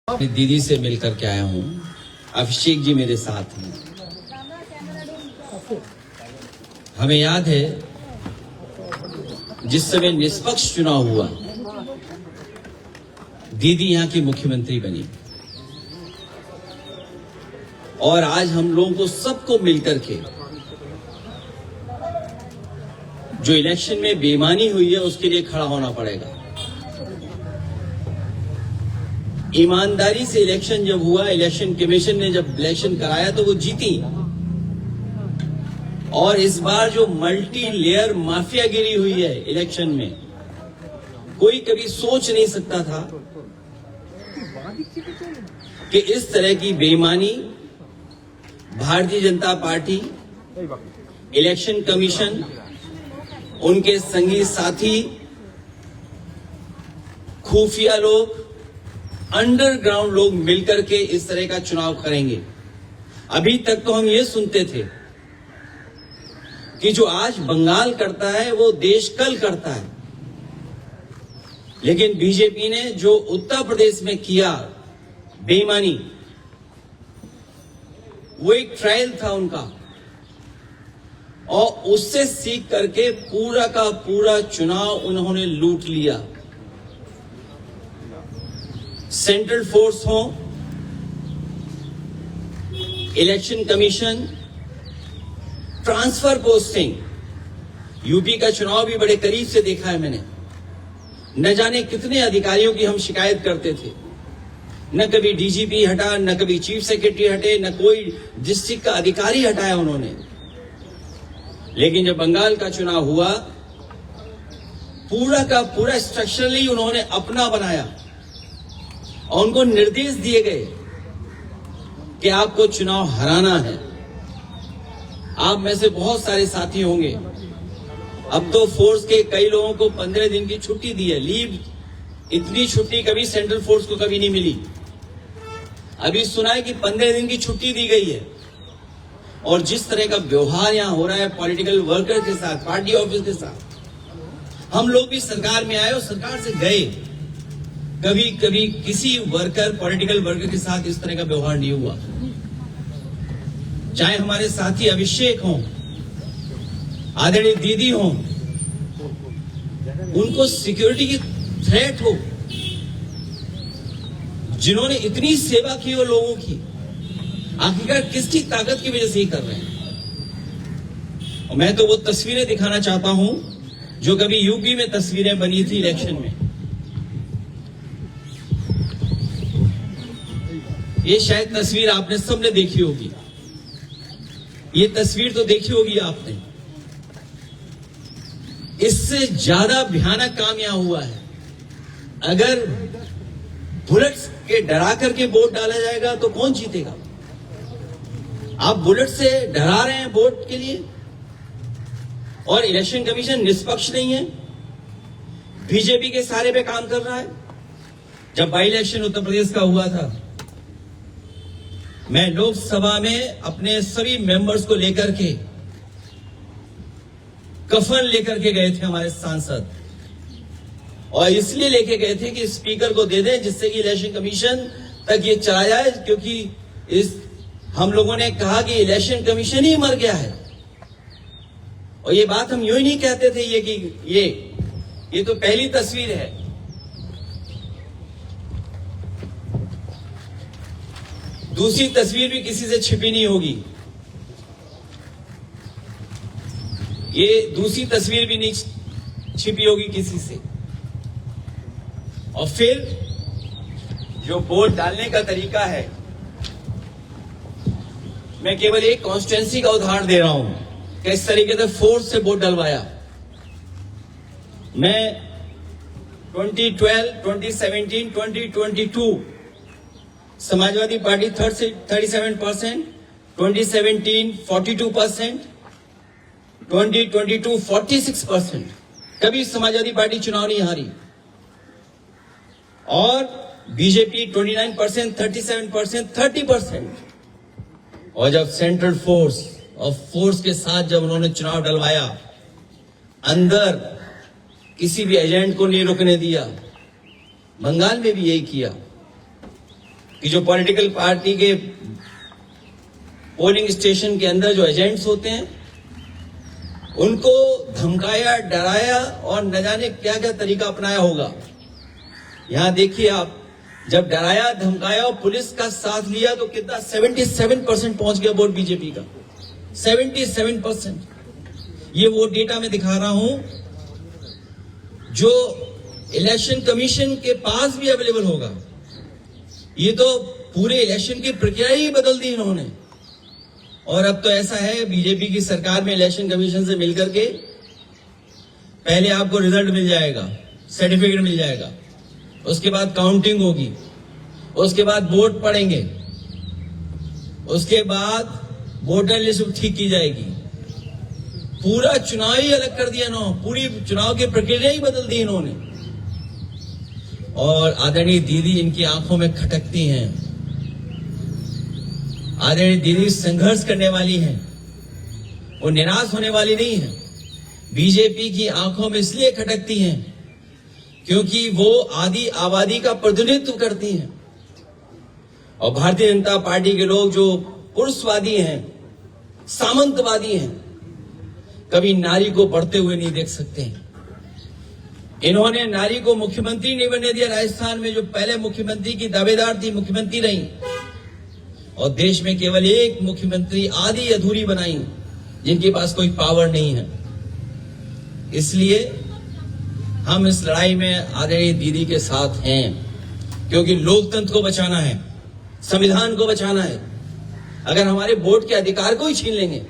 अपनी दीदी से मिलकर के आया हूँ। अभिषेक जी मेरे साथ हैं। हमें याद है जिस समय निष्पक्ष चुनाव हुआ, दीदी यहाँ की मुख्यमंत्री बनी और आज हम लोगों को सबको मिलकर के जो इलेक्शन में बेईमानी हुई है उसके लिए खड़ा होना पड़ेगा। ईमानदारी से इलेक्शन जब हुआ, इलेक्शन कमीशन ने जब इलेक्शन कराया तो वो जीती। और इस बार जो मल्टी लेयर माफियागिरी हुई है इलेक्शन में, कोई कभी सोच नहीं सकता था कि इस तरह की बेईमानी Bharatiya Janata party, election commission, उनके संगी साथी, खुफिया लोग, अंडरग्राउंड लोग मिलकर के इस तरह का चुनाव करेंगे। अभी तक तो हम ये सुनते थे कि जो आज बंगाल करता है वो देश कल करता है, लेकिन बीजेपी ने जो उत्तर प्रदेश में किया बेईमानी, वो एक ट्रायल था उनका, और उससे सीख करके पूरा का पूरा चुनाव उन्होंने लूट लिया। सेंट्रल फोर्स हो, election commission, transfer posting, UP का चुनाव भी बड़े करीब से देखा है मैंने। न जाने कितने अधिकारियों की हम शिकायत करते थे, न कभी डीजीपी हटा, न कभी चीफ सेक्रेटरी हटे, न कोई डिस्ट्रिक्ट का अधिकारी हटाया उन्होंने। लेकिन जब बंगाल का चुनाव हुआ, पूरा का पूरा स्ट्रक्चरली उन्होंने अपना बनाया और उनको निर्देश दिए गए कि आपको चुनाव हराना है। आप में से बहुत सारे साथी होंगे, अब तो फोर्स के कई लोगों को 15 दिन की छुट्टी दी है, लीव। इतनी छुट्टी कभी सेंट्रल फोर्स को कभी नहीं मिली। अभी सुना है कि 15 दिन की छुट्टी दी गई है। और जिस तरह का व्यवहार यहां हो रहा है पॉलिटिकल वर्कर के साथ, पार्टी ऑफिस के साथ, हम लोग भी सरकार में आए और सरकार से गए, कभी कभी किसी वर्कर, पॉलिटिकल वर्कर के साथ इस तरह का व्यवहार नहीं हुआ। चाहे हमारे साथी अभिषेक हों, आदरणीय दीदी हों, उनको सिक्योरिटी की थ्रेट हो, जिन्होंने इतनी सेवा की हो लोगों की, आखिरकार किसकी ताकत की वजह से ही कर रहे हैं। और मैं तो वो तस्वीरें दिखाना चाहता हूं जो कभी यूपी में तस्वीरें बनी थी इलेक्शन में। ये शायद तस्वीर आपने सबने देखी होगी, ये तस्वीर तो देखी होगी आपने। इससे ज्यादा भयानक काम यहां हुआ है। अगर बुलेट्स के डरा करके वोट डाला जाएगा तो कौन जीतेगा? आप बुलेट से डरा रहे हैं वोट के लिए, और इलेक्शन कमीशन निष्पक्ष नहीं है, बीजेपी के सहारे पे काम कर रहा है। जब बाई इलेक्शन उत्तर प्रदेश का हुआ था, मैं लोकसभा में अपने सभी मेंबर्स को लेकर के, कफन लेकर के गए थे हमारे सांसद, और इसलिए लेके गए थे कि स्पीकर को दे दें जिससे कि इलेक्शन कमीशन तक ये चला जाए, क्योंकि हम लोगों ने कहा कि इलेक्शन कमीशन ही मर गया है। और ये बात हम यूं ही नहीं कहते थे, ये तो पहली तस्वीर है। दूसरी तस्वीर भी किसी से छिपी नहीं होगी, ये दूसरी तस्वीर भी नहीं छिपी होगी किसी से। और फिर जो वोट डालने का तरीका है, मैं केवल एक कॉन्स्टिट्यूएंसी का उदाहरण दे रहा हूं कि इस तरीके से फोर्स से वोट डलवाया। मैं 2012, 2017, 2022 समाजवादी पार्टी 37%, 2017 42%, 2022 46%। कभी समाजवादी पार्टी चुनाव नहीं हारी। और बीजेपी 29%, 37%, 30%। और जब सेंट्रल फोर्स और फोर्स के साथ जब उन्होंने चुनाव डलवाया, अंदर किसी भी एजेंट को नहीं रुकने दिया। बंगाल में भी यही किया। कि जो पॉलिटिकल पार्टी के पोलिंग स्टेशन के अंदर जो एजेंट्स होते हैं उनको धमकाया, डराया और न जाने क्या क्या तरीका अपनाया होगा। यहां देखिए आप, जब डराया, धमकाया और पुलिस का साथ लिया तो कितना 77% पहुंच गया वोट बीजेपी का। 77%। ये वो डेटा मैं दिखा रहा हूं जो इलेक्शन कमीशन के पास भी अवेलेबल होगा। ये तो पूरे इलेक्शन की प्रक्रिया ही बदल दी इन्होंने। और अब तो ऐसा है, बीजेपी की सरकार में इलेक्शन कमीशन से मिलकर के पहले आपको रिजल्ट मिल जाएगा, सर्टिफिकेट मिल जाएगा, उसके बाद काउंटिंग होगी, उसके बाद वोट पड़ेंगे, उसके बाद वोटर लिस्ट ठीक की जाएगी। पूरा चुनाव ही अलग कर दिया इन्होंने, पूरी चुनाव की प्रक्रिया ही बदल दी इन्होंने। और आदरणीय दीदी इनकी आंखों में खटकती हैं। आदरणीय दीदी संघर्ष करने वाली हैं, वो निराश होने वाली नहीं है। बीजेपी की आंखों में इसलिए खटकती हैं क्योंकि वो आदि आबादी का प्रतिनिधित्व करती हैं। और भारतीय जनता पार्टी के लोग जो पुरुषवादी हैं, सामंतवादी हैं, कभी नारी को बढ़ते हुए नहीं देख सकते हैं। इन्होंने नारी को मुख्यमंत्री नहीं बनने दिया। राजस्थान में जो पहले मुख्यमंत्री की दावेदार थी, मुख्यमंत्री रही, और देश में केवल एक मुख्यमंत्री आधी अधूरी बनाई जिनके पास कोई पावर नहीं है। इसलिए हम इस लड़ाई में आदरणीय दीदी के साथ हैं, क्योंकि लोकतंत्र को बचाना है, संविधान को बचाना है। अगर हमारे वोट के अधिकार को ही छीन लेंगे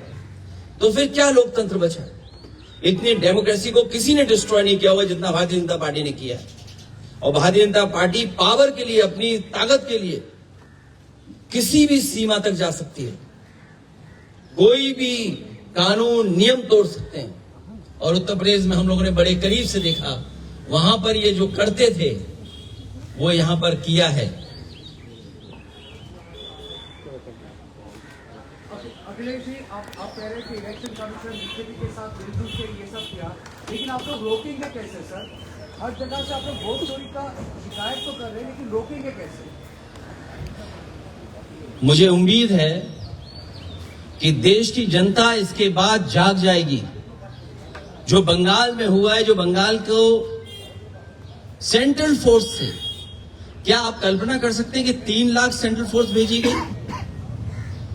तो फिर क्या लोकतंत्र बचा? इतनी डेमोक्रेसी को किसी ने डिस्ट्रॉय नहीं किया हुआ जितना भारतीय जनता पार्टी ने किया है। और भारतीय जनता पार्टी पावर के लिए, अपनी ताकत के लिए किसी भी सीमा तक जा सकती है, कोई भी कानून नियम तोड़ सकते हैं। और उत्तर प्रदेश में हम लोगों ने बड़े करीब से देखा, वहां पर ये जो करते थे वो यहां पर किया है। अखिलेश जी, आप कह रहे हैं कि इलेक्शन कमीशन बीजेपी के साथ मिलजुल के ये सब किया, लेकिन आप लोग रोकेंगे कैसे सर? हर जगह से आप लोग वोट चोरी का शिकायत तो कर रहे हैं, लेकिन रोकेंगे कैसे? मुझे उम्मीद है कि देश की जनता इसके बाद जाग जाएगी। जो बंगाल में हुआ है, जो बंगाल को सेंट्रल फोर्स से, क्या आप कल्पना कर सकते हैं कि 3 लाख सेंट्रल फोर्स भेजी गई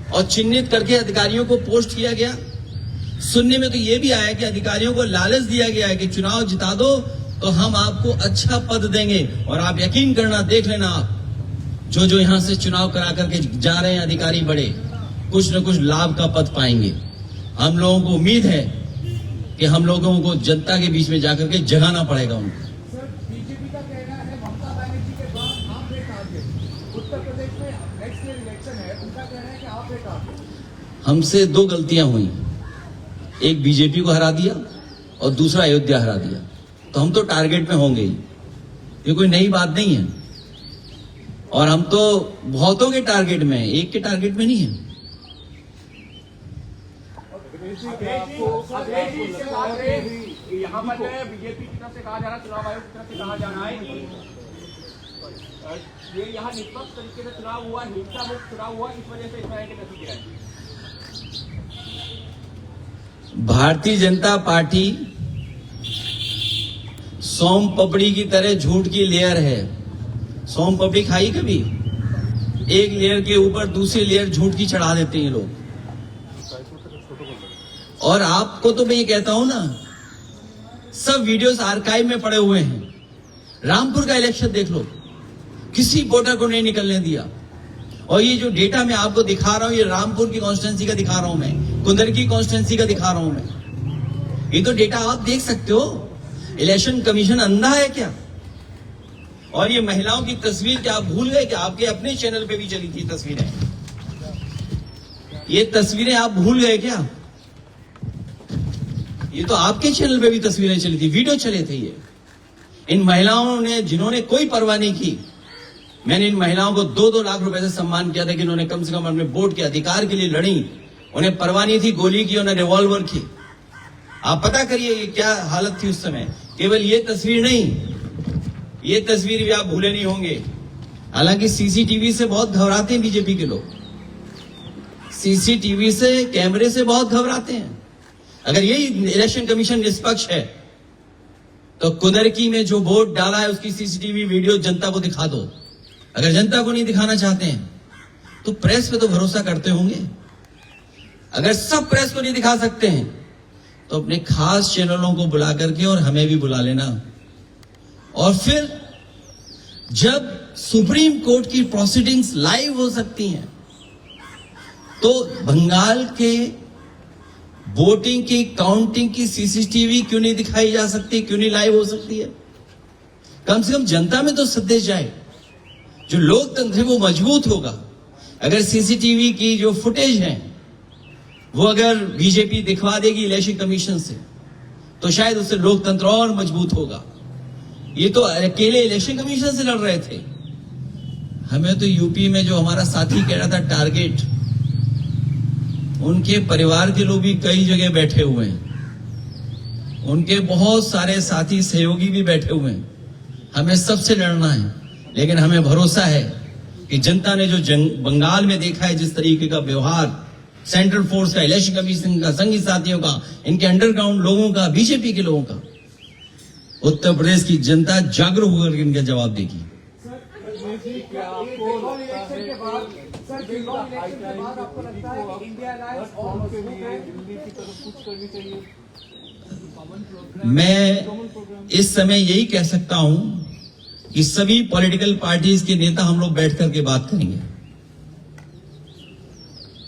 और चिन्हित करके अधिकारियों को पोस्ट किया गया? सुनने में तो यह भी आया कि अधिकारियों को लालच दिया गया है कि चुनाव जिता दो तो हम आपको अच्छा पद देंगे। और आप यकीन करना, देख लेना, आप जो यहां से चुनाव करा करके जा रहे हैं अधिकारी बड़े, कुछ न कुछ लाभ का पद पाएंगे। हम लोगों को उम्मीद है कि हम लोगों को जनता के बीच में जाकर के जगाना पड़ेगा उनको। सर, बीजेपी का कहना है ममता बनर्जी के बाद आप है टारगेट। उत्तर प्रदेश में नेक्स्ट ईयर इलेक्शन है, उनका कहना है कि आप है टारगेट। हमसे 2 गलतियां हुई, एक बीजेपी को हरा दिया और दूसरा अयोध्या हरा दिया, तो हम तो टारगेट में होंगे ही। ये कोई नई बात नहीं है। और हम तो बहुतों के टारगेट में, एक के टारगेट में नहीं है। यहाँ पर जो है बीजेपी की तरफ से कहा जा रहा है, चुनाव आयोग की तरफ से कहा जा रहा है कि ये यहाँ निष्पक्ष तरीके से चुनाव हुआ, हिंसा मुक्त चुनाव हुआ, इस वजह से इस तरह के नतीजे आए। भारतीय जनता पार्टी सोम पपड़ी की तरह झूठ की लेयर है। सोम पपड़ी खाई कभी? एक लेयर के ऊपर दूसरी लेयर झूठ की चढ़ा देते हैं लोग। और आपको तो मैं ये कहता हूं ना, सब वीडियोस आर्काइव में पड़े हुए हैं। रामपुर का इलेक्शन देख लो, किसी वोटर को नहीं निकलने दिया। और ये जो डेटा मैं आपको दिखा रहा हूं, ये रामपुर की कॉन्स्टिट्यूंसी का दिखा रहा हूं मैं, कुंदर की कॉन्स्टिट्यूंसी का दिखा रहा हूं मैं। ये तो डेटा आप देख सकते हो। इलेक्शन कमीशन अंधा है क्या? और ये महिलाओं की तस्वीर क्या आप भूल गए? क्या आपके अपने चैनल पे भी चली थी तस्वीरें? ये तस्वीरें आप भूल गए क्या? ये तो आपके चैनल पे भी तस्वीरें चली थी, वीडियो चले थे। ये इन महिलाओं ने, जिन्होंने कोई परवाह नहीं की, मैंने इन महिलाओं को 2-2 लाख रुपए से सम्मान किया था कि उन्होंने कम से कम अपने वोट के अधिकार के लिए लड़ी। उन्हें परवाह नहीं थी गोली की, उन्हें रिवॉल्वर की। आप पता करिए क्या हालत थी उस समय। केवल ये तस्वीर नहीं, ये तस्वीर भी आप भूले नहीं होंगे। हालांकि सीसीटीवी से बहुत घबराते हैं बीजेपी के लोग, सीसीटीवी से, कैमरे से बहुत घबराते हैं। अगर यही इलेक्शन कमीशन निष्पक्ष है तो कुदरकी में जो वोट डाला है उसकी सीसीटीवी वीडियो जनता को दिखा दो। अगर जनता को नहीं दिखाना चाहते हैं तो प्रेस पे तो भरोसा करते होंगे। अगर सब प्रेस को नहीं दिखा सकते हैं तो अपने खास चैनलों को बुला करके और हमें भी बुला लेना। और फिर जब सुप्रीम कोर्ट की प्रोसीडिंग्स लाइव हो सकती हैं तो बंगाल के वोटिंग की काउंटिंग की सीसीटीवी क्यों नहीं दिखाई जा सकती, क्यों नहीं लाइव हो सकती है? कम से कम जनता में तो संदेश जाए, जो लोकतंत्र है वो मजबूत होगा। अगर सीसीटीवी की जो फुटेज है वो अगर बीजेपी दिखवा देगी इलेक्शन कमीशन से तो शायद उससे लोकतंत्र और मजबूत होगा। ये तो अकेले इलेक्शन कमीशन से लड़ रहे थे, हमें तो यूपी में जो हमारा साथी कह रहा था टारगेट, उनके परिवार के लोग भी कई जगह बैठे हुए हैं, उनके बहुत सारे साथी सहयोगी भी बैठे हुए हैं। हमें सबसे लड़ना है, लेकिन हमें भरोसा है कि जनता ने जो बंगाल में देखा है, जिस तरीके का व्यवहार सेंट्रल फोर्स का, इलेक्शन कमीशन का, संघी साथियों का, इनके अंडरग्राउंड लोगों का, बीजेपी के लोगों का, उत्तर प्रदेश की जनता जागरूक होकर इनका जवाब देगी। बंगाल इलेक्शन के बाद सर, बंगाल इलेक्शन के बाद आपको लगता है कि इंडिया अलायंस और मजबूत है? दिल्ली की तरफ कुछ करनी चाहिए। मैं इस समय यही कह सकता हूं कि सभी पॉलिटिकल पार्टीज के नेता हम लोग बैठ करके बात करेंगे।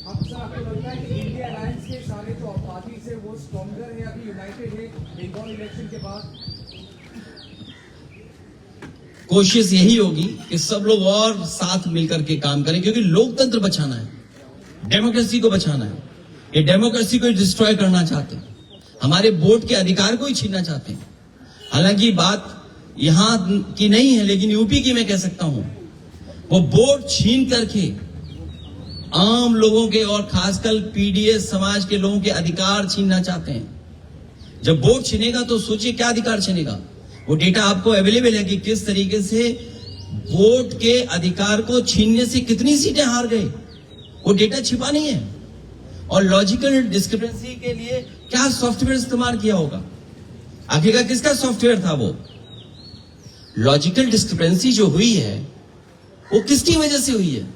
अब सर, आपको लगता है कि इंडिया अलायंस के सारे जो पार्टीज है वो स्ट्रॉन्गर है, अभी यूनाइटेड है बंगाल इलेक्शन के बाद? कोशिश यही होगी कि सब लोग और साथ मिलकर के काम करें, क्योंकि लोकतंत्र बचाना है, डेमोक्रेसी को बचाना है। ये डेमोक्रेसी को डिस्ट्रॉय करना चाहते हैं, हमारे वोट के अधिकार को ही छीनना चाहते हैं। हालांकि बात यहां की नहीं है, लेकिन यूपी की मैं कह सकता हूं, वो वोट छीन करके आम लोगों के और खासकर पीडीएस समाज के लोगों के अधिकार छीनना चाहते हैं। जब वोट छीनेगा तो सोचिए क्या अधिकार छीनेगा। वो डेटा आपको अवेलेबल है कि किस तरीके से वोट के अधिकार को छीनने से कितनी सीटें हार गए, वो डेटा छिपा नहीं है। और लॉजिकल डिस्क्रिपेंसी के लिए क्या सॉफ्टवेयर इस्तेमाल किया होगा, आखिरकार किसका सॉफ्टवेयर था वो? लॉजिकल डिस्क्रिपेंसी जो हुई है वो किसकी वजह से हुई है?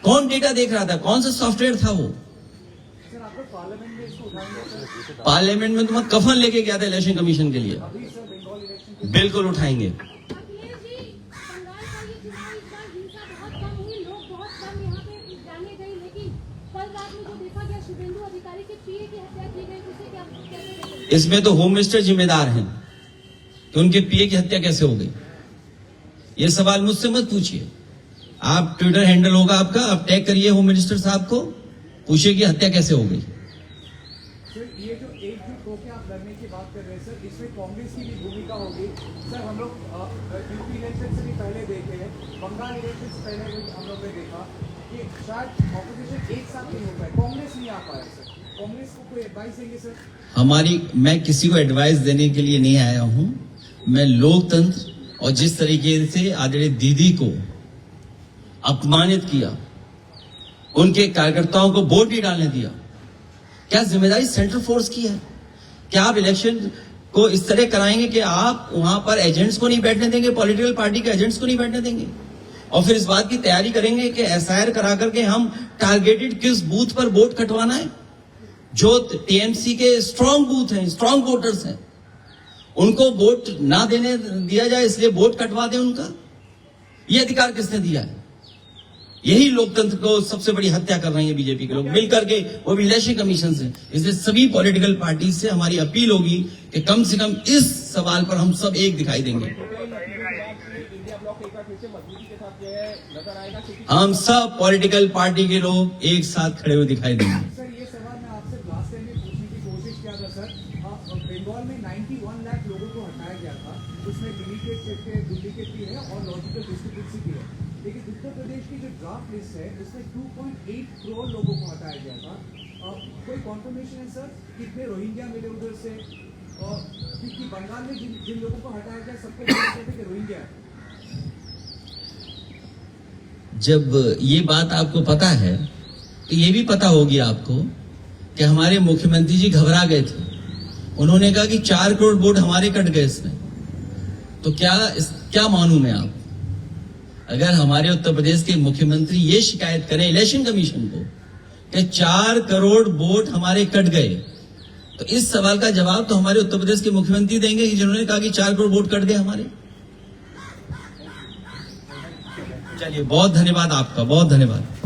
कौन डेटा देख रहा था, कौन सा सॉफ्टवेयर था वो? सर, आपको पार्लियामेंट में इसको उठाएंगे सर? पार्लियामेंट में तो मैं कफन लेके गया था इलेक्शन कमीशन के लिए। अभी सर बंगाल इलेक्शन के बिल्कुल उठाएंगे। अखिलेश जी, बंगाल का ये चुनाव इस बार हिंसा बहुत कम हुई, लोग बहुत कम यहाँ पे जाने गए, लेकिन कल रात में जो देखा गया शुभेंदु अधिकारी के पीए की हत्या की गई, जिसे क्या कैसे देखेंगे? इसमें तो होम मिनिस्टर जिम्मेदार हैं कि उनके पीए की हत्या कैसे हो गई। ये सवाल मुझसे मत पूछिए, आप ट्विटर हैंडल होगा आपका, आप टैग करिए होम मिनिस्टर साहब को, पूछिए कि हत्या कैसे हो गई। सर, ये जो एकजुट होकर आप लड़ने की बात कर रहे हैं सर, इसमें कांग्रेस की भी भूमिका होगी। सर, हम लोग यूपी इलेक्शन से भी पहले देखे हैं, बंगाल इलेक्शन से पहले भी हम लोग ने देखा कि शायद ऑपोजिशन एक साथ नहीं हो पाए, कांग्रेस नहीं आ पाया। सर, कांग्रेस को कोई एडवाइस देंगे सर? मैं किसी को एडवाइस देने के लिए नहीं आया हूं, मैं लोकतंत्र और जिस तरीके से आदरणीय दीदी को अपमानित किया, उनके कार्यकर्ताओं को वोट नहीं डालने दिया, क्या जिम्मेदारी सेंट्रल फोर्स की है? क्या आप इलेक्शन को इस तरह कराएंगे कि आप वहां पर एजेंट्स को नहीं बैठने देंगे, पॉलिटिकल पार्टी के एजेंट्स को नहीं बैठने देंगे, और फिर इस बात की तैयारी करेंगे कि एसआईआर करा करके हम टारगेटेड किस बूथ पर वोट कटवाना है? जो टीएमसी के स्ट्रांग बूथ हैं, स्ट्रांग वोटर्स हैं, उनको वोट ना देने दिया जाए, इसलिए वोट कटवा दें उनका? ये अधिकार किसने दिया है? यही लोकतंत्र को सबसे बड़ी हत्या कर रही है बीजेपी के लोग मिलकर के, वो भी इलेक्शन कमीशन से। इसलिए सभी पॉलिटिकल पार्टी से हमारी अपील होगी कि कम से कम इस सवाल पर हम सब एक दिखाई देंगे। इंडिया ब्लॉक एक बार फिर से मजबूती के साथ जो है नजर आएगा, हम सब पॉलिटिकल पार्टी के लोग एक साथ खड़े हुए दिखाई देंगे। सर, ये सवाल मैं आपसे लास्ट टाइम में पूछने की कोशिश किया था सर। बंगाल में 91 लाख लोगों को हटाया गया था, उसमें डुप्लीकेट भी है और लॉजिकल डिस्क्रिपेंसी भी है, लेकिन उत्तर प्रदेश की जो ड्राफ्ट लिस्ट है उसमें 2.8 करोड़ लोगों को हटाया गया था। कोई कॉन्फर्मेशन है सर कितने रोहिंग्या मिले उधर से? और क्योंकि बंगाल में जिन लोगों को हटाया गया सबको कहते थे कि रोहिंग्या। जब ये बात आपको पता है तो ये भी पता होगी आपको कि हमारे मुख्यमंत्री जी घबरा गए थे। उन्होंने कहा कि 4 करोड़ वोट हमारे कट गए इसमें। तो क्या मानूं मैं आप, अगर हमारे उत्तर प्रदेश के मुख्यमंत्री ये शिकायत करें इलेक्शन कमीशन को कि 4 करोड़ वोट हमारे कट गए, तो इस सवाल का जवाब तो हमारे उत्तर प्रदेश के मुख्यमंत्री देंगे कि जिन्होंने कहा कि 4 करोड़ वोट कट गए हमारे। चलिए, बहुत धन्यवाद आपका, बहुत धन्यवाद।